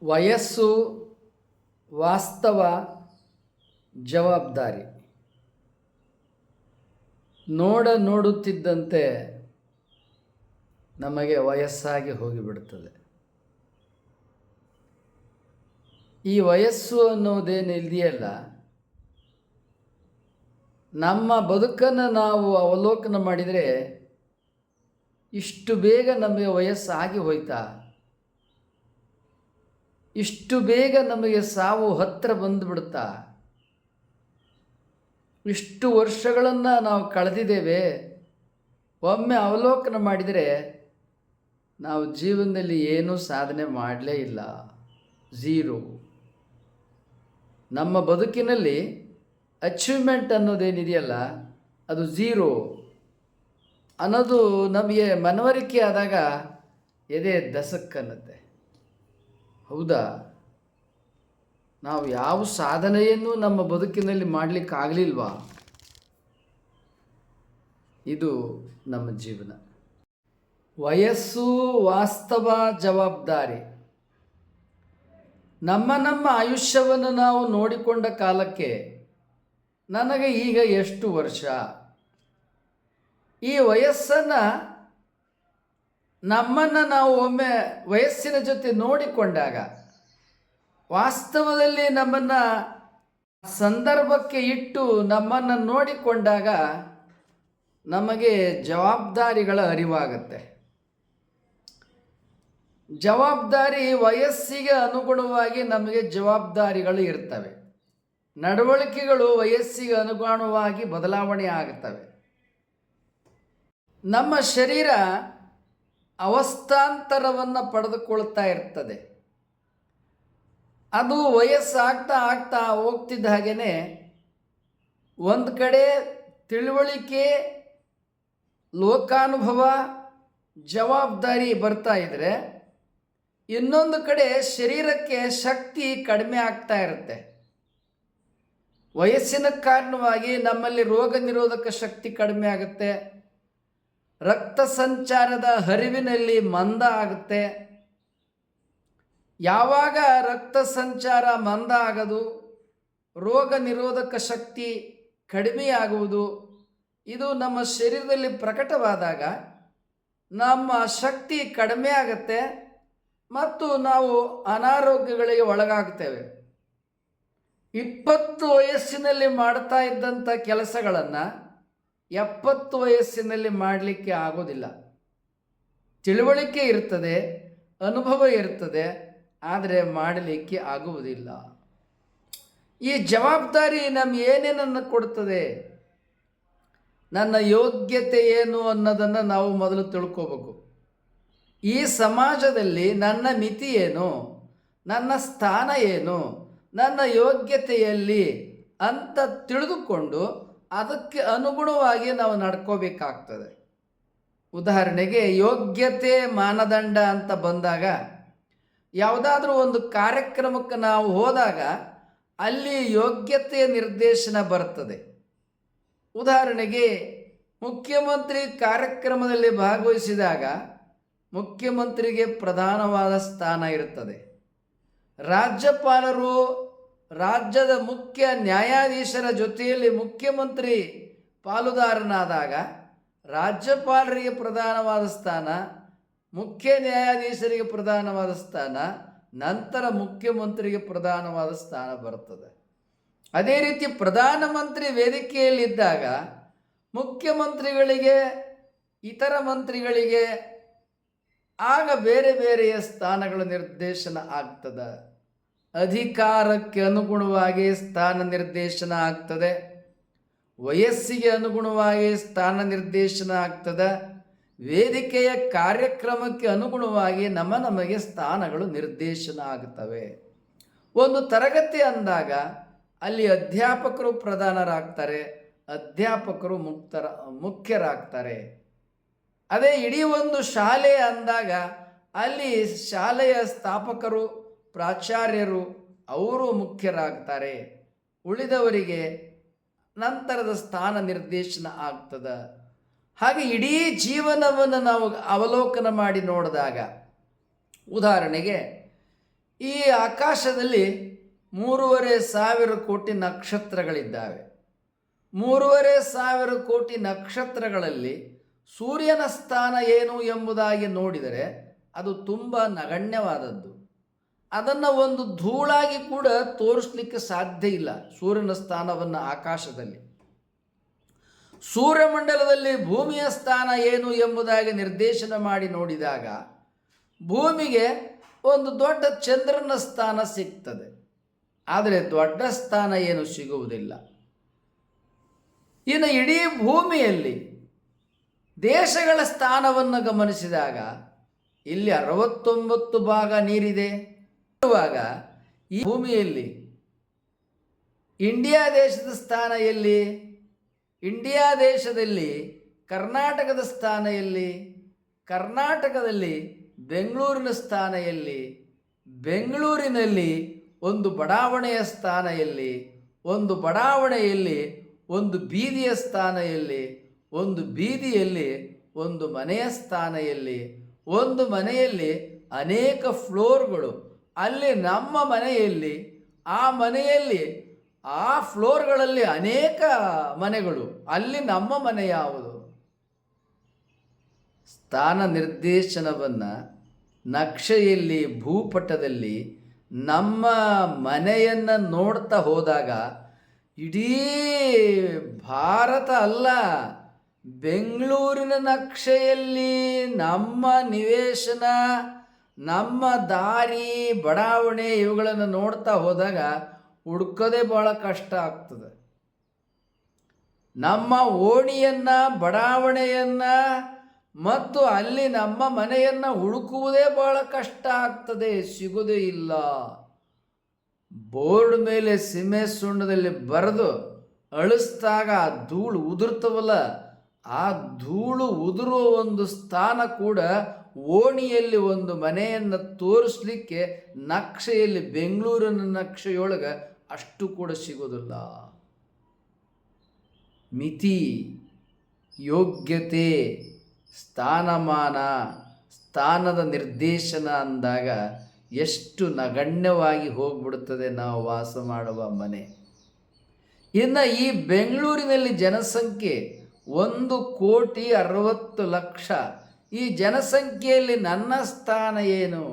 ವಯಸ್ಸು, ವಾಸ್ತವ, ಜವಾಬ್ದಾರಿ. ನೋಡುತ್ತಿದ್ದಂತೆ ನಮಗೆ ವಯಸ್ಸಾಗಿ ಹೋಗಿಬಿಡುತ್ತದೆ. ಈ ವಯಸ್ಸು ಅನ್ನೋದೇನಿದೆಯಲ್ಲ, ನಮ್ಮ ಬದುಕನ್ನು ನಾವು ಅವಲೋಕನ ಮಾಡಿದರೆ ಇಷ್ಟು ಬೇಗ ನಮಗೆ ವಯಸ್ಸಾಗಿ ಹೋಯ್ತಾ, ಇಷ್ಟು ಬೇಗ ನಮಗೆ ಸಾವು ಹತ್ತಿರ ಬಂದುಬಿಡುತ್ತಾ, ಇಷ್ಟು ವರ್ಷಗಳನ್ನು ನಾವು ಕಳೆದಿದ್ದೇವೆ. ಒಮ್ಮೆ ಅವಲೋಕನ ಮಾಡಿದರೆ ನಾವು ಜೀವನದಲ್ಲಿ ಏನೂ ಸಾಧನೆ ಮಾಡಲೇ ಇಲ್ಲ, ಝೀರೋ. ನಮ್ಮ ಬದುಕಿನಲ್ಲಿ ಅಚೀವ್ಮೆಂಟ್ ಅನ್ನೋದೇನಿದೆಯಲ್ಲ, ಅದು ಝೀರೋ ಅನ್ನೋದು ನಮಗೆ ಮನವರಿಕೆ ಆದಾಗ ಎದೆ ದಸಕ್ಕನ್ನತ್ತೆ. ಹೌದಾ, ನಾವು ಯಾವ ಸಾಧನೆಯನ್ನು ನಮ್ಮ ಬದುಕಿನಲ್ಲಿ ಮಾಡಲಿಕ್ಕಾಗಲಿಲ್ವಾ? ಇದು ನಮ್ಮ ಜೀವನ. ವಯಸ್ಸು, ವಾಸ್ತವ, ಜವಾಬ್ದಾರಿ. ನಮ್ಮ ಆಯುಷ್ಯವನ್ನು ನಾವು ನೋಡಿಕೊಂಡ ಕಾಲಕ್ಕೆ ನನಗೆ ಈಗ ಎಷ್ಟು ವರ್ಷ? ಈ ವಯಸ್ಸನ್ನು ನಮ್ಮನ್ನು ನಾವು ಒಮ್ಮೆ ವಯಸ್ಸಿನ ಜೊತೆ ನೋಡಿಕೊಂಡಾಗ, ವಾಸ್ತವದಲ್ಲಿ ನಮ್ಮನ್ನು ಸಂದರ್ಭಕ್ಕೆ ಇಟ್ಟು ನಮ್ಮನ್ನು ನೋಡಿಕೊಂಡಾಗ ನಮಗೆ ಜವಾಬ್ದಾರಿಗಳ ಅರಿವಾಗುತ್ತೆ. ಜವಾಬ್ದಾರಿ ವಯಸ್ಸಿಗೆ ಅನುಗುಣವಾಗಿ ನಮಗೆ ಜವಾಬ್ದಾರಿಗಳು ಇರ್ತವೆ. ನಡವಳಿಕೆಗಳು ವಯಸ್ಸಿಗೆ ಅನುಗುಣವಾಗಿ ಬದಲಾವಣೆ ಆಗುತ್ತವೆ. ನಮ್ಮ ಶರೀರ ಅವಸ್ಥಾಂತರವನ್ನು ಪಡೆದುಕೊಳ್ತಾ ಇರ್ತದೆ. ಅದು ವಯಸ್ಸಾಗ್ತಾ ಆಗ್ತಾ ಹೋಗ್ತಿದ್ದ ಹಾಗೆಯೇ ಒಂದು ಕಡೆ ತಿಳುವಳಿಕೆ, ಲೋಕಾನುಭವ, ಜವಾಬ್ದಾರಿ ಬರ್ತಾ ಇದ್ದರೆ, ಇನ್ನೊಂದು ಕಡೆ ಶರೀರಕ್ಕೆ ಶಕ್ತಿ ಕಡಿಮೆ ಆಗ್ತಾ ಇರುತ್ತೆ. ವಯಸ್ಸಿನ ಕಾರಣವಾಗಿ ನಮ್ಮಲ್ಲಿ ರೋಗ ನಿರೋಧಕ ಶಕ್ತಿ ಕಡಿಮೆ ಆಗುತ್ತೆ, ರಕ್ತ ಸಂಚಾರದ ಹರಿವಿನಲ್ಲಿ ಮಂದ ಆಗುತ್ತೆ. ಯಾವಾಗ ರಕ್ತ ಸಂಚಾರ ಮಂದ ಆಗೋದು, ರೋಗ ನಿರೋಧಕ ಶಕ್ತಿ ಕಡಿಮೆಯಾಗುವುದು, ಇದು ನಮ್ಮ ಶರೀರದಲ್ಲಿ ಪ್ರಕಟವಾದಾಗ ನಮ್ಮ ಶಕ್ತಿ ಕಡಿಮೆ ಆಗುತ್ತೆ ಮತ್ತು ನಾವು ಅನಾರೋಗ್ಯಗಳಿಗೆ ಒಳಗಾಗ್ತೇವೆ. 20 ವಯಸ್ಸಿನಲ್ಲಿ ಮಾಡ್ತಾ ಇದ್ದಂಥ ಕೆಲಸಗಳನ್ನು 70 ವಯಸ್ಸಿನಲ್ಲಿ ಮಾಡಲಿಕ್ಕೆ ಆಗೋದಿಲ್ಲ. ತಿಳುವಳಿಕೆ ಇರ್ತದೆ, ಅನುಭವ ಇರ್ತದೆ, ಆದರೆ ಮಾಡಲಿಕ್ಕೆ ಆಗುವುದಿಲ್ಲ. ಈ ಜವಾಬ್ದಾರಿ ನಮ್ಗೆ ಏನೇನನ್ನು ಕೊಡ್ತದೆ? ನನ್ನ ಯೋಗ್ಯತೆ ಏನು ಅನ್ನೋದನ್ನು ನಾವು ಮೊದಲು ತಿಳ್ಕೋಬೇಕು. ಈ ಸಮಾಜದಲ್ಲಿ ನನ್ನ ಮಿತಿ ಏನು, ನನ್ನ ಸ್ಥಾನ ಏನು, ನನ್ನ ಯೋಗ್ಯತೆಯಲ್ಲಿ ಅಂತ ತಿಳಿದುಕೊಂಡು ಅದಕ್ಕೆ ಅನುಗುಣವಾಗಿ ನಾವು ನಡ್ಕೋಬೇಕಾಗ್ತದೆ. ಉದಾಹರಣೆಗೆ, ಯೋಗ್ಯತೆ ಮಾನದಂಡ ಅಂತ ಬಂದಾಗ, ಯಾವುದಾದ್ರೂ ಒಂದು ಕಾರ್ಯಕ್ರಮಕ್ಕೆ ನಾವು ಹೋದಾಗ ಅಲ್ಲಿ ಯೋಗ್ಯತೆಯ ನಿರ್ದೇಶನ ಬರ್ತದೆ. ಉದಾಹರಣೆಗೆ, ಮುಖ್ಯಮಂತ್ರಿ ಕಾರ್ಯಕ್ರಮದಲ್ಲಿ ಭಾಗವಹಿಸಿದಾಗ ಮುಖ್ಯಮಂತ್ರಿಗೆ ಪ್ರಧಾನವಾದ ಸ್ಥಾನ ಇರುತ್ತದೆ. ರಾಜ್ಯಪಾಲರು ರಾಜ್ಯದ ಮುಖ್ಯ ನ್ಯಾಯಾಧೀಶರ ಜೊತೆಯಲ್ಲಿ ಮುಖ್ಯಮಂತ್ರಿ ಪಾಲುದಾರನಾದಾಗ ರಾಜ್ಯಪಾಲರಿಗೆ ಪ್ರಧಾನವಾದ ಸ್ಥಾನ, ಮುಖ್ಯ ನ್ಯಾಯಾಧೀಶರಿಗೆ ಪ್ರಧಾನವಾದ ಸ್ಥಾನ, ನಂತರ ಮುಖ್ಯಮಂತ್ರಿಗೆ ಪ್ರಧಾನವಾದ ಸ್ಥಾನ ಬರ್ತದೆ. ಅದೇ ರೀತಿ ಪ್ರಧಾನಮಂತ್ರಿ ವೇದಿಕೆಯಲ್ಲಿದ್ದಾಗ ಮುಖ್ಯಮಂತ್ರಿಗಳಿಗೆ, ಇತರ ಮಂತ್ರಿಗಳಿಗೆ ಆಗ ಬೇರೆ ಬೇರೆಯ ಸ್ಥಾನಗಳ ನಿರ್ದೇಶನ ಆಗ್ತದೆ. ಅಧಿಕಾರಕ್ಕೆ ಅನುಗುಣವಾಗಿ ಸ್ಥಾನ ನಿರ್ದೇಶನ ಆಗ್ತದೆ, ವಯಸ್ಸಿಗೆ ಅನುಗುಣವಾಗಿ ಸ್ಥಾನ ನಿರ್ದೇಶನ ಆಗ್ತದೆ, ವೇದಿಕೆಯ ಕಾರ್ಯಕ್ರಮಕ್ಕೆ ಅನುಗುಣವಾಗಿ ನಮಗೆ ಸ್ಥಾನಗಳು ನಿರ್ದೇಶನ ಆಗುತ್ತವೆ. ಒಂದು ತರಗತಿ ಅಂದಾಗ ಅಲ್ಲಿ ಅಧ್ಯಾಪಕರು ಪ್ರಧಾನರಾಗ್ತಾರೆ, ಅಧ್ಯಾಪಕರು ಮುಖ್ಯರಾಗ್ತಾರೆ. ಅದೇ ಇಡೀ ಒಂದು ಶಾಲೆ ಅಂದಾಗ ಅಲ್ಲಿ ಶಾಲೆಯ ಸ್ಥಾಪಕರು, ಪ್ರಾಚಾರ್ಯರು ಅವರು ಮುಖ್ಯರಾಗ್ತಾರೆ. ಉಳಿದವರಿಗೆ ನಂತರದ ಸ್ಥಾನ ನಿರ್ದೇಶನ ಆಗ್ತದೆ. ಹಾಗೆ ಇಡೀ ಜೀವನವನ್ನು ನಾವು ಅವಲೋಕನ ಮಾಡಿ ನೋಡಿದಾಗ, ಉದಾಹರಣೆಗೆ ಈ ಆಕಾಶದಲ್ಲಿ 3,500 ಕೋಟಿ ನಕ್ಷತ್ರಗಳಿದ್ದಾವೆ. 3,500 ಕೋಟಿ ನಕ್ಷತ್ರಗಳಲ್ಲಿ ಸೂರ್ಯನ ಸ್ಥಾನ ಏನು ಎಂಬುದಾಗಿ ನೋಡಿದರೆ ಅದು ತುಂಬ ನಗಣ್ಯವಾದದ್ದು. ಅದನ್ನು ಒಂದು ಧೂಳಾಗಿ ಕೂಡ ತೋರಿಸ್ಲಿಕ್ಕೆ ಸಾಧ್ಯ ಇಲ್ಲ ಸೂರ್ಯನ ಸ್ಥಾನವನ್ನು ಆಕಾಶದಲ್ಲಿ. ಸೂರ್ಯಮಂಡಲದಲ್ಲಿ ಭೂಮಿಯ ಸ್ಥಾನ ಏನು ಎಂಬುದಾಗಿ ನಿರ್ದೇಶನ ಮಾಡಿ ನೋಡಿದಾಗ ಭೂಮಿಗೆ ಒಂದು ದೊಡ್ಡ ಚಂದ್ರನ ಸ್ಥಾನ ಸಿಗ್ತದೆ. ಆದರೆ ದೊಡ್ಡ ಸ್ಥಾನ ಏನು ಸಿಗುವುದಿಲ್ಲ. ಇನ್ನು ಇಡೀ ಭೂಮಿಯಲ್ಲಿ ದೇಶಗಳ ಸ್ಥಾನವನ್ನು ಗಮನಿಸಿದಾಗ ಇಲ್ಲಿ 69 ಭಾಗ ನೀರಿದೆ. ಇರುವಾಗ ಈ ಭೂಮಿಯಲ್ಲಿ ಇಂಡಿಯಾ ದೇಶದ ಸ್ಥಾನ ಎಲ್ಲಿ? ಇಂಡಿಯಾ ದೇಶದಲ್ಲಿ ಕರ್ನಾಟಕದ ಸ್ಥಾನ ಎಲ್ಲಿ? ಕರ್ನಾಟಕದಲ್ಲಿ ಬೆಂಗಳೂರಿನ ಸ್ಥಾನ ಎಲ್ಲಿ? ಬೆಂಗಳೂರಿನಲ್ಲಿ ಒಂದು ಬಡಾವಣೆಯ ಸ್ಥಾನ ಎಲ್ಲಿ? ಒಂದು ಬಡಾವಣೆಯಲ್ಲಿ ಒಂದು ಬೀದಿಯ ಸ್ಥಾನ ಎಲ್ಲಿ? ಒಂದು ಬೀದಿಯಲ್ಲಿ ಒಂದು ಮನೆಯ ಸ್ಥಾನ ಎಲ್ಲಿ? ಒಂದು ಮನೆಯಲ್ಲಿ ಅನೇಕ ಫ್ಲೋರ್ಗಳು. ಅಲ್ಲಿ ನಮ್ಮ ಮನೆಯಲ್ಲಿ, ಆ ಮನೆಯಲ್ಲಿ ಆ ಫ್ಲೋರ್ಗಳಲ್ಲಿ ಅನೇಕ ಮನೆಗಳು. ಅಲ್ಲಿ ನಮ್ಮ ಮನೆ ಯಾವುದು? ಸ್ಥಾನ ನಿರ್ದೇಶನವನ್ನು ನಕ್ಷೆಯಲ್ಲಿ, ಭೂಪಟದಲ್ಲಿ ನಮ್ಮ ಮನೆಯನ್ನು ನೋಡ್ತಾ ಹೋದಾಗ ಇಡೀ ಭಾರತ ಅಲ್ಲ, ಬೆಂಗಳೂರಿನ ನಕ್ಷೆಯಲ್ಲಿ ನಮ್ಮ ನಿವೇಶನ, ನಮ್ಮ ದಾರಿ, ಬಡಾವಣೆ ಇವುಗಳನ್ನು ನೋಡ್ತಾ ಹೋದಾಗ ಹುಡ್ಕೋದೇ ಭಾಳ ಕಷ್ಟ ಆಗ್ತದೆ. ನಮ್ಮ ಓಣಿಯನ್ನು, ಬಡಾವಣೆಯನ್ನು ಮತ್ತು ಅಲ್ಲಿ ನಮ್ಮ ಮನೆಯನ್ನು ಹುಡುಕುವುದೇ ಭಾಳ ಕಷ್ಟ ಆಗ್ತದೆ, ಸಿಗೋದೇ ಇಲ್ಲ. ಬೋರ್ಡ್ ಮೇಲೆ ಸೀಮೆ ಸುಣ್ಣದಲ್ಲಿ ಬರೆದು ಅಳಿಸಿದಾಗ ಆ ಧೂಳು ಉದುರ್ತವಲ್ಲ, ಆ ಧೂಳು ಉದುರುವ ಒಂದು ಸ್ಥಾನ ಕೂಡ ಓಣಿಯಲ್ಲಿ ಒಂದು ಮನೆಯನ್ನು ತೋರಿಸ್ಲಿಕ್ಕೆ ನಕ್ಷೆಯಲ್ಲಿ, ಬೆಂಗಳೂರಿನ ನಕ್ಷೆಯೊಳಗೆ ಅಷ್ಟು ಕೂಡ ಸಿಗೋದಿಲ್ಲ. ಮಿತಿ, ಯೋಗ್ಯತೆ, ಸ್ಥಾನಮಾನ, ಸ್ಥಾನದ ನಿರ್ದೇಶನ ಅಂದಾಗ ಎಷ್ಟು ನಗಣ್ಯವಾಗಿ ಹೋಗ್ಬಿಡುತ್ತದೆ ನಾವು ವಾಸ ಮಾಡುವ ಮನೆ. ಇನ್ನು ಈ ಬೆಂಗಳೂರಿನಲ್ಲಿ ಜನಸಂಖ್ಯೆ 1,60,00,000. ಈ ಜನಸಂಖ್ಯೆಯಲ್ಲಿ ನನ್ನ ಸ್ಥಾನ ಏನು?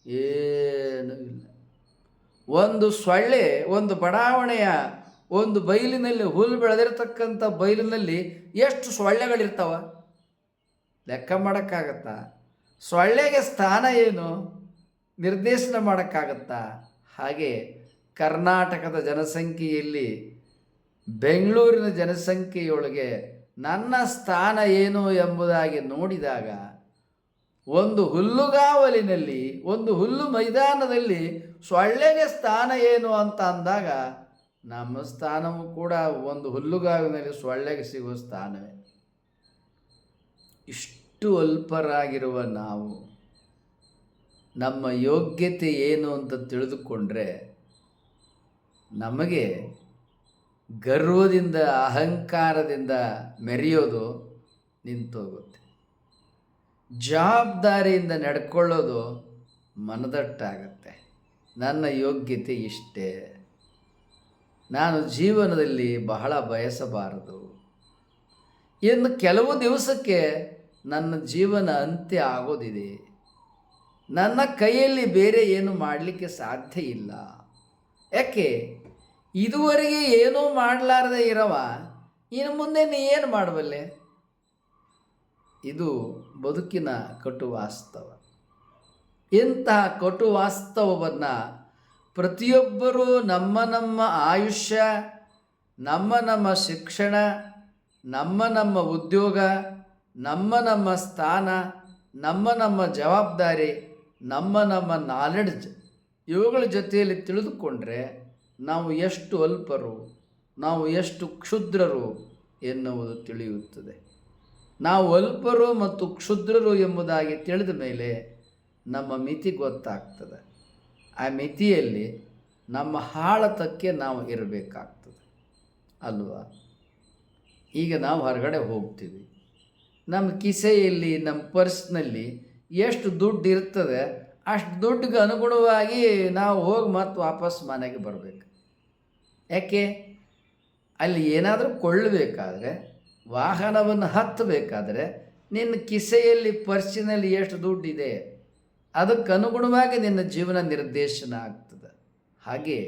ಏನೂ ಇಲ್ಲ. ಒಂದು ಸೊಳ್ಳೆ ಒಂದು ಬಡಾವಣೆಯ ಒಂದು ಬೈಲಿನಲ್ಲಿ, ಹುಲ್ಲು ಬೆಳೆದಿರ್ತಕ್ಕಂಥ ಬೈಲಿನಲ್ಲಿ ಎಷ್ಟು ಸೊಳ್ಳೆಗಳಿರ್ತಾವ? ಲೆಕ್ಕ ಮಾಡೋಕ್ಕಾಗತ್ತಾ? ಸೊಳ್ಳೆಗೆ ಸ್ಥಾನ ಏನು? ನಿರ್ದೇಶನ ಮಾಡೋಕ್ಕಾಗತ್ತಾ? ಹಾಗೆ ಕರ್ನಾಟಕದ ಜನಸಂಖ್ಯೆಯಲ್ಲಿ ಬೆಂಗಳೂರಿನ ಜನಸಂಖ್ಯೆಯೊಳಗೆ ನನ್ನ ಸ್ಥಾನ ಏನು ಎಂಬುದಾಗಿ ನೋಡಿದಾಗ ಒಂದು ಹುಲ್ಲುಗಾವಲಿನಲ್ಲಿ, ಒಂದು ಹುಲ್ಲು ಮೈದಾನದಲ್ಲಿ ಸೊಳ್ಳೆಗೆ ಸ್ಥಾನ ಏನು ಅಂತ ಅಂದಾಗ ನಮ್ಮ ಸ್ಥಾನವೂ ಕೂಡ ಒಂದು ಹುಲ್ಲುಗಾವಿನಲ್ಲಿ ಸೊಳ್ಳೆಗೆ ಸಿಗುವ ಸ್ಥಾನವೇ. ಇಷ್ಟು ಅಲ್ಪರಾಗಿರುವ ನಾವು ನಮ್ಮ ಯೋಗ್ಯತೆ ಏನು ಅಂತ ತಿಳಿದುಕೊಂಡ್ರೆ ನಮಗೆ ಗರ್ವದಿಂದ, ಅಹಂಕಾರದಿಂದ ಮೆರೆಯೋದು ನಿಂತೋಗುತ್ತೆ. ಜವಾಬ್ದಾರಿಯಿಂದ ನಡ್ಕೊಳ್ಳೋದು ಮನದಟ್ಟಾಗತ್ತೆ. ನನ್ನ ಯೋಗ್ಯತೆ ಇಷ್ಟೇ, ನಾನು ಜೀವನದಲ್ಲಿ ಬಹಳ ಬಯಸಬಾರದು, ಇನ್ನು ಕೆಲವು ದಿವಸಕ್ಕೆ ನನ್ನ ಜೀವನ ಅಂತ್ಯ ಆಗೋದಿದೆ, ನನ್ನ ಕೈಯಲ್ಲಿ ಬೇರೆ ಏನು ಮಾಡಲಿಕ್ಕೆ ಸಾಧ್ಯ ಇಲ್ಲ. ಯಾಕೆ? ಇದುವರೆಗೆ ಏನೂ ಮಾಡಲಾರದೆ ಇರವ ಇನ್ನು ಮುಂದೆ ನೀ ಏನು ಮಾಡಬಲ್ಲೆ? ಇದು ಬದುಕಿನ ಕಟು ವಾಸ್ತವ. ಇಂತಹ ಕಟು ವಾಸ್ತವವನ್ನು ಪ್ರತಿಯೊಬ್ಬರೂ ನಮ್ಮ ನಮ್ಮ ಆಯುಷ್ಯ, ನಮ್ಮ ನಮ್ಮ ಶಿಕ್ಷಣ, ನಮ್ಮ ನಮ್ಮ ಉದ್ಯೋಗ, ನಮ್ಮ ನಮ್ಮ ಸ್ಥಾನ, ನಮ್ಮ ನಮ್ಮ ಜವಾಬ್ದಾರಿ, ನಮ್ಮ ನಮ್ಮ ನಾಲೆಡ್ಜ್ ಇವುಗಳ ಜೊತೆಯಲ್ಲಿ ತಿಳಿದುಕೊಂಡ್ರೆ ನಾವು ಎಷ್ಟು ಅಲ್ಪರು, ನಾವು ಎಷ್ಟು ಕ್ಷುದ್ರರು ಎನ್ನುವುದು ತಿಳಿಯುತ್ತದೆ. ನಾವು ಅಲ್ಪರು ಮತ್ತು ಕ್ಷುದ್ರರು ಎಂಬುದಾಗಿ ತಿಳಿದ ಮೇಲೆ ನಮ್ಮ ಮಿತಿ ಗೊತ್ತಾಗ್ತದೆ. ಆ ಮಿತಿಯಲ್ಲಿ ನಮ್ಮ ಹಾಳತಕ್ಕೆ ನಾವು ಇರಬೇಕಾಗ್ತದೆ ಅಲ್ವಾ? ಈಗ ನಾವು ಹೊರಗಡೆ ಹೋಗ್ತೀವಿ, ನಮ್ಮ ಕಿಸೆಯಲ್ಲಿ, ನಮ್ಮ ಪರ್ಸ್ನಲ್ಲಿ ಎಷ್ಟು ದುಡ್ಡು ಇರ್ತದೆ ಅಷ್ಟು ದುಡ್ಡಿಗೆ ಅನುಗುಣವಾಗಿ ನಾವು ಹೋಗಿ ಮತ್ತೆ ವಾಪಸ್ ಮನೆಗೆ ಬರಬೇಕು. ಯಾಕೆ? ಅಲ್ಲಿ ಏನಾದರೂ ಕೊಳ್ಳಬೇಕಾದ್ರೆ, ವಾಹನವನ್ನು ಹತ್ತಬೇಕಾದ್ರೆ ನಿನ್ನ ಕಿಸೆಯಲ್ಲಿ ಪರ್ಸಿನಲ್ಲಿ ಎಷ್ಟು ದುಡ್ಡಿದೆ ಅದಕ್ಕೆ ಅನುಗುಣವಾಗಿ ನಿನ್ನ ಜೀವನ ನಿರ್ದೇಶನ ಆಗ್ತದೆ. ಹಾಗೆ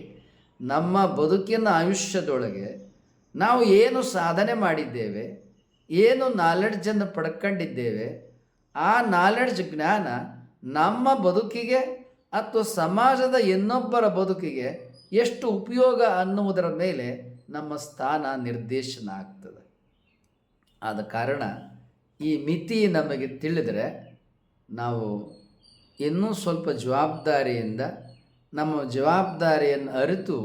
ನಮ್ಮ ಬದುಕಿನ ಆಯುಷ್ಯದೊಳಗೆ ನಾವು ಏನು ಸಾಧನೆ ಮಾಡಿದ್ದೇವೆ, ಏನು ನಾಲೆಡ್ಜನ್ನು ಪಡ್ಕೊಂಡಿದ್ದೇವೆ, ಆ ನಾಲೆಡ್ಜ್ ಜ್ಞಾನ ನಮ್ಮ ಬದುಕಿಗೆ ಅಥವಾ ಸಮಾಜದ ಇನ್ನೊಬ್ಬರ ಬದುಕಿಗೆ ಎಷ್ಟು ಉಪಯೋಗ ಅನ್ನುವುದರ ಮೇಲೆ ನಮ್ಮ ಸ್ಥಾನ ನಿರ್ದೇಶನ ಆಗ್ತದೆ. ಆದ ಕಾರಣ ಈ ಮಿತಿ ನಮಗೆ ತಿಳಿದರೆ ನಾವು ಇನ್ನೂ ಸ್ವಲ್ಪ ಜವಾಬ್ದಾರಿಯಿಂದ ನಮ್ಮ ಜವಾಬ್ದಾರಿಯನ್ನು ಅರಿತು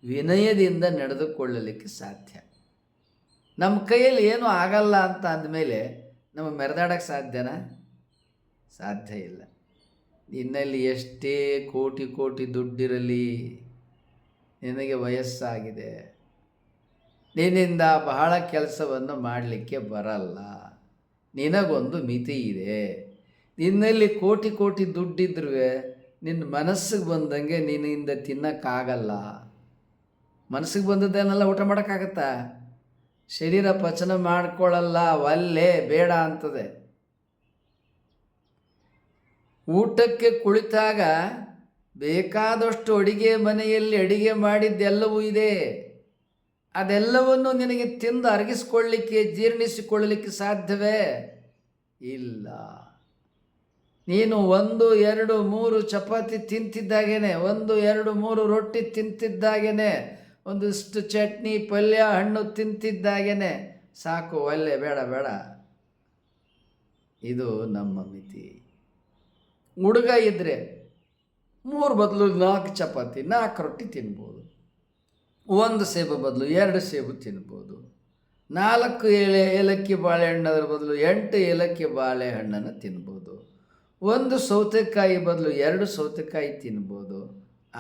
ವಿನಯದಿಂದ ನಡೆದುಕೊಳ್ಳಲಿಕ್ಕೆ ಸಾಧ್ಯ. ನಮ್ಮ ಕೈಯಲ್ಲಿ ಏನೂ ಆಗಲ್ಲ ಅಂತ ಅಂದಮೇಲೆ ನಮಗೆ ಮೆರೆದಾಡೋಕ್ಕೆ ಸಾಧ್ಯನಾ? ಸಾಧ್ಯ ಇಲ್ಲ. ನಿನ್ನಲ್ಲಿ ಎಷ್ಟೇ ಕೋಟಿ ಕೋಟಿ ದುಡ್ಡಿರಲಿ, ನಿನಗೆ ವಯಸ್ಸಾಗಿದೆ, ನಿನ್ನಿಂದ ಬಹಳ ಕೆಲಸವನ್ನು ಮಾಡಲಿಕ್ಕೆ ಬರಲ್ಲ. ನಿನಗೊಂದು ಮಿತಿ ಇದೆ. ನಿನ್ನಲ್ಲಿ ಕೋಟಿ ಕೋಟಿ ದುಡ್ಡಿದ್ರೂ ನಿನ್ನ ಮನಸ್ಸಿಗೆ ಬಂದಂಗೆ ನಿನ್ನಿಂದ ತಿನ್ನೋಕ್ಕಾಗಲ್ಲ. ಮನಸ್ಸಿಗೆ ಬಂದದ್ದೇನೆಲ್ಲ ಊಟ ಮಾಡೋಕ್ಕಾಗತ್ತಾ? ಶರೀರ ಪಚನ ಮಾಡ್ಕೊಳ್ಳಲ್ಲ, ಒಲ್ಲೆ ಬೇಡ ಅಂತದೆ. ಊಟಕ್ಕೆ ಕುಳಿತಾಗ ಬೇಕಾದಷ್ಟು ಅಡಿಗೆ ಮನೆಯಲ್ಲಿ ಅಡಿಗೆ ಮಾಡಿದ್ದೆಲ್ಲವೂ ಇದೆ. ಅದೆಲ್ಲವನ್ನು ನಿನಗೆ ತಿಂದು ಅರಗಿಸ್ಕೊಳ್ಳಿಕ್ಕೆ, ಜೀರ್ಣಿಸಿಕೊಳ್ಳಲಿಕ್ಕೆ ಸಾಧ್ಯವೇ? ಇಲ್ಲ. ನೀನು 1, 2, 3 ಚಪಾತಿ ತಿಂತಿದ್ದಾಗೇನೆ, 1, 2, 3 ರೊಟ್ಟಿ ತಿಂತಿದ್ದಾಗೇನೆ, ಒಂದಿಷ್ಟು ಚಟ್ನಿ ಪಲ್ಯ ಹಣ್ಣು ತಿಂತಿದ್ದಾಗೇನೆ ಸಾಕು, ಒಲ್ಲೆ ಬೇಡ ಬೇಡ. ಇದು ನಮ್ಮ ಮಿತಿ. ಹುಡುಗ ಇದ್ದರೆ 3 ಬದಲು 4 ಚಪಾತಿ 4 ರೊಟ್ಟಿ ತಿನ್ಬೋದು. 1 ಸೇಬು ಬದಲು 2 ಸೇಬು ತಿನ್ಬೋದು. 4 ಏಲಕ್ಕಿ ಬಾಳೆಹಣ್ಣದ್ರ ಬದಲು 8 ಏಲಕ್ಕಿ ಬಾಳೆಹಣ್ಣನ್ನು ತಿನ್ಬೋದು. 1 ಸೌತೆಕಾಯಿ ಬದಲು 2 ಸೌತೆಕಾಯಿ ತಿನ್ಬೋದು.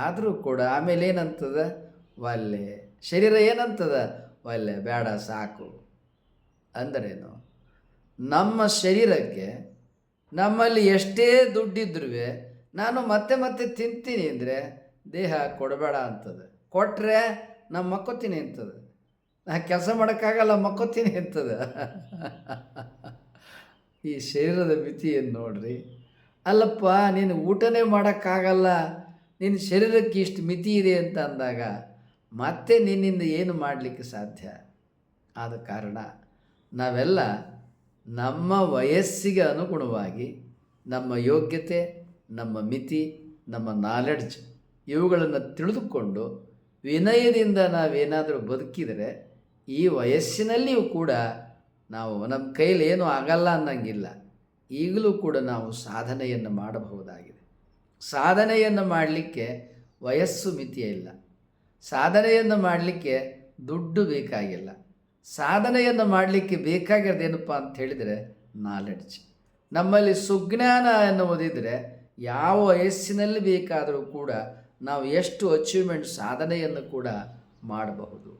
ಆದರೂ ಕೂಡ ಆಮೇಲೆ ಏನಂತದ? ಒಲ್ಲೆ. ಶರೀರ ಏನಂತದ? ಒಲ್ಲೆ ಬೇಡ ಸಾಕು. ಅಂದರೇನು? ನಮ್ಮ ಶರೀರಕ್ಕೆ ನಮ್ಮಲ್ಲಿ ಎಷ್ಟೇ ದುಡ್ಡಿದ್ರೂ ನಾನು ಮತ್ತೆ ಮತ್ತೆ ತಿಂತೀನಿ ಅಂದರೆ ದೇಹ ಕೊಡಬೇಡ ಅಂತದೆ. ಕೊಟ್ಟರೆ ನಾನು ಮಕ್ಕೋತೀನಿ ಅಂತದೆ. ನಾನು ಕೆಲಸ ಮಾಡೋಕ್ಕಾಗಲ್ಲ, ಮಕ್ಕೋತೀನಿ ಅಂತದೆ. ಈ ಶರೀರದ ಮಿತಿಯನ್ನು ನೋಡ್ರಿ. ಅಲ್ಲಪ್ಪ, ನೀನು ಊಟನೇ ಮಾಡೋಕ್ಕಾಗಲ್ಲ, ನಿನ್ನ ಶರೀರಕ್ಕೆ ಇಷ್ಟು ಮಿತಿ ಇದೆ ಅಂತ ಅಂದಾಗ ಮತ್ತೆ ನಿನ್ನಿಂದ ಏನು ಮಾಡಲಿಕ್ಕೆ ಸಾಧ್ಯ? ಆದ ಕಾರಣ ನಾವೆಲ್ಲ ನಮ್ಮ ವಯಸ್ಸಿಗೆ ಅನುಗುಣವಾಗಿ ನಮ್ಮ ಯೋಗ್ಯತೆ, ನಮ್ಮ ಮಿತಿ, ನಮ್ಮ ನಾಲೆಡ್ಜ್ ಇವುಗಳನ್ನು ತಿಳಿದುಕೊಂಡು ವಿನಯದಿಂದ ನಾವೇನಾದರೂ ಬದುಕಿದರೆ ಈ ವಯಸ್ಸಿನಲ್ಲಿಯೂ ಕೂಡ ನಾವು ನಮ್ಮ ಕೈಲಿ ಏನೂ ಆಗಲ್ಲ ಅನ್ನಂಗಿಲ್ಲ. ಈಗಲೂ ಕೂಡ ನಾವು ಸಾಧನೆಯನ್ನು ಮಾಡಬಹುದಾಗಿದೆ. ಸಾಧನೆಯನ್ನು ಮಾಡಲಿಕ್ಕೆ ವಯಸ್ಸು ಮಿತಿಯ ಇಲ್ಲ. ಸಾಧನೆಯನ್ನು ಮಾಡಲಿಕ್ಕೆ ದುಡ್ಡು ಬೇಕಾಗಿಲ್ಲ. ಸಾಧನೆಯನ್ನು ಮಾಡಲಿಕ್ಕೆ ಬೇಕಾಗಿರೋದೇನಪ್ಪ ಅಂತ ಹೇಳಿದರೆ ನಾಲೆಡ್ಜ್. ನಮ್ಮಲ್ಲಿ ಸುಜ್ಞಾನ ಎನ್ನುವುದಿದ್ದರೆ ಯಾವ ವಯಸ್ಸಿನಲ್ಲಿ ಬೇಕಾದರೂ ಕೂಡ ನಾವು ಎಷ್ಟು ಅಚೀವ್ಮೆಂಟ್ ಸಾಧನೆಯನ್ನು ಕೂಡ ಮಾಡಬಹುದು.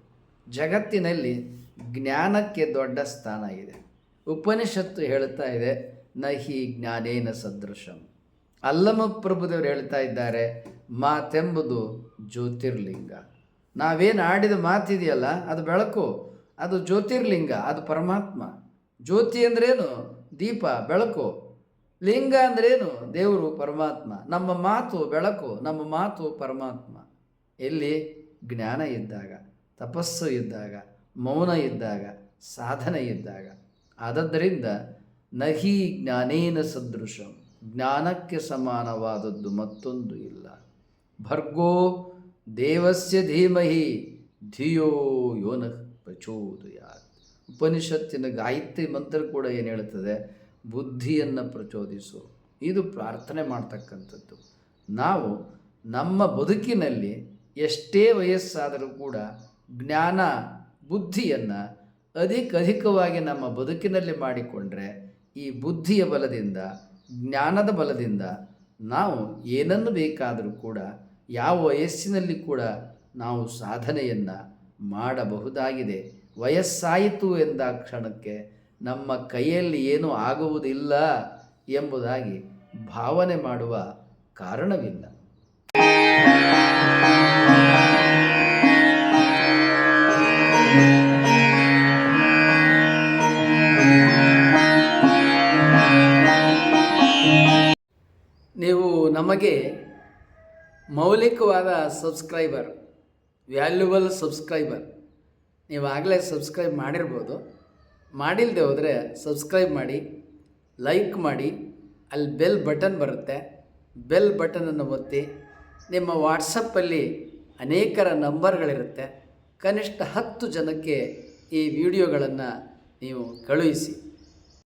ಜಗತ್ತಿನಲ್ಲಿ ಜ್ಞಾನಕ್ಕೆ ದೊಡ್ಡ ಸ್ಥಾನ ಇದೆ. ಉಪನಿಷತ್ತು ಹೇಳ್ತಾ ಇದೆ, ನಹಿ ಜ್ಞಾನೇನ ಸದೃಶಂ. ಅಲ್ಲಮ ಪ್ರಭುದೇವರು ಹೇಳ್ತಾ ಇದ್ದಾರೆ, ಮಾತೆಂಬುದು ಜ್ಯೋತಿರ್ಲಿಂಗ. ನಾವೇನು ಆಡಿದ ಮಾತಿದೆಯಲ್ಲ ಅದು ಬೆಳಕು, ಅದು ಜ್ಯೋತಿರ್ಲಿಂಗ, ಅದು ಪರಮಾತ್ಮ. ಜ್ಯೋತಿ ಅಂದ್ರೇನು? ದೀಪ, ಬೆಳಕು. ಲಿಂಗ ಅಂದ್ರೇನು? ದೇವರು, ಪರಮಾತ್ಮ. ನಮ್ಮ ಮಾತು ಬೆಳಕು, ನಮ್ಮ ಮಾತು ಪರಮಾತ್ಮ. ಎಲ್ಲಿ? ಜ್ಞಾನ ಇದ್ದಾಗ, ತಪಸ್ಸು ಇದ್ದಾಗ, ಮೌನ ಇದ್ದಾಗ, ಸಾಧನೆ ಇದ್ದಾಗ. ಆದದ್ದರಿಂದ ನಹಿ ಜ್ಞಾನೇನ ಸದೃಶಂ, ಜ್ಞಾನಕ್ಕೆ ಸಮಾನವಾದದ್ದು ಮತ್ತೊಂದು ಇಲ್ಲ. ಭರ್ಗೋ ದೇವಸ್ಯ ಧೀಮಹಿ ಧಿಯೋ ಯೋನಃ ಪ್ರಚೋದಯಾತ್. ಉಪನಿಷತ್ತಿನ ಗಾಯತ್ರಿ ಮಂತ್ರ ಕೂಡ ಏನು ಹೇಳ್ತದೆ? ಬುದ್ಧಿಯನ್ನು ಪ್ರಚೋದಿಸು. ಇದು ಪ್ರಾರ್ಥನೆ ಮಾಡ್ತಕ್ಕಂಥದ್ದು. ನಾವು ನಮ್ಮ ಬದುಕಿನಲ್ಲಿ ಎಷ್ಟೇ ವಯಸ್ಸಾದರೂ ಕೂಡ ಜ್ಞಾನ ಬುದ್ಧಿಯನ್ನು ಅಧಿಕವಾಗಿ ನಮ್ಮ ಬದುಕಿನಲ್ಲಿ ಮಾಡಿಕೊಂಡ್ರೆ ಈ ಬುದ್ಧಿಯ ಬಲದಿಂದ, ಜ್ಞಾನದ ಬಲದಿಂದ ನಾವು ಏನನ್ನು ಬೇಕಾದರೂ ಕೂಡ ಯಾವ ವಯಸ್ಸಿನಲ್ಲಿ ಕೂಡ ನಾವು ಸಾಧನೆಯನ್ನು ಮಾಡಬಹುದಾಗಿದೆ. ವಯಸ್ಸಾಯಿತು ಎಂದ ಕ್ಷಣಕ್ಕೆ ನಮ್ಮ ಕೈಯಲ್ಲಿ ಏನೂ ಆಗುವುದಿಲ್ಲ ಎಂಬುದಾಗಿ ಭಾವನೆ ಮಾಡುವ ಕಾರಣವಿಲ್ಲ. ನೀವು ನಮಗೆ ಮೌಲಿಕವಾದ ಸಬ್ಸ್ಕ್ರೈಬರ್, ವ್ಯಾಲ್ಯುಬಲ್ ಸಬ್ಸ್ಕ್ರೈಬರ್. ನೀವು ಆಗಲೇ ಸಬ್ಸ್ಕ್ರೈಬ್ ಮಾಡಿರ್ಬೋದು. ಮಾಡಿಲ್ಲದೆ ಹೋದರೆ ಸಬ್ಸ್ಕ್ರೈಬ್ ಮಾಡಿ, ಲೈಕ್ ಮಾಡಿ. ಅಲ್ಲಿ ಬೆಲ್ ಬಟನ್ ಬರುತ್ತೆ, ಬೆಲ್ ಬಟನನ್ನು ಒತ್ತಿ. ನಿಮ್ಮ ವಾಟ್ಸಪ್ಪಲ್ಲಿ ಅನೇಕರ ನಂಬರ್ಗಳಿರುತ್ತೆ. ಕನಿಷ್ಠ 10 ಜನಕ್ಕೆ ಈ ವಿಡಿಯೋಗಳನ್ನು ನೀವು ಕಳುಹಿಸಿ.